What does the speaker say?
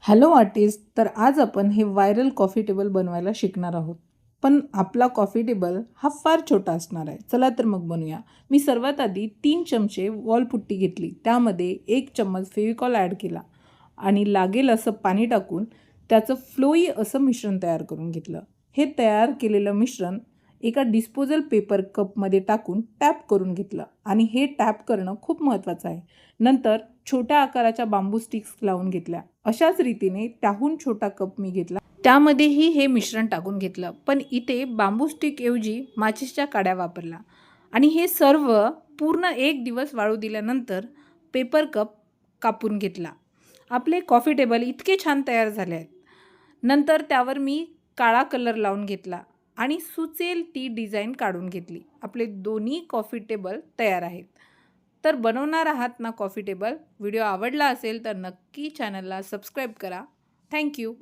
Hello artist. तर आज आपण हे व्हायरल कॉफी टेबल बनवायला शिकणार आहोत. पण आपला कॉफी टेबल हा फार छोटा असणार आहे. चला तर मग बनवूया. मी सर्वात आधी 3 चमचे वॉलपुट्टी घेतली, त्यामध्ये 1 चम्मच फेविकॉल ॲड केला आणि लागेल असं पाणी टाकून त्याचं फ्लोई असं मिश्रण तयार करून घेतलं. हे तयार केलेलं मिश्रण एका डिस्पोजल पेपर कपमध्ये टाकून टॅप करून घेतलं आणि हे टॅप करणं खूप महत्त्वाचं आहे. नंतर छोट्या आकाराच्या बांबू स्टिक्स लावून घेतल्या. अशाच रीतीने त्याहून छोटा कप मी घेतला, त्यामध्येही हे मिश्रण टाकून घेतलं, पण इथे बांबू स्टिक ऐवजी माचीसच्या काड्या वापरला आणि हे सर्व पूर्ण 1 दिवस वाळू दिल्यानंतर पेपर कप कापून घेतला. आपले कॉफी टेबल इतके छान तयार झाले आहेत. नंतर त्यावर मी काळा कलर लावून घेतला आणि सुचेल ती डिझाईन काढून घेतली. आपले दोन्ही कॉफी टेबल तयार आहेत. तर बनवणार आहात ना कॉफी टेबल? व्हिडिओ आवडला असेल तर नक्की चॅनलला सबस्क्राईब करा. थँक्यू.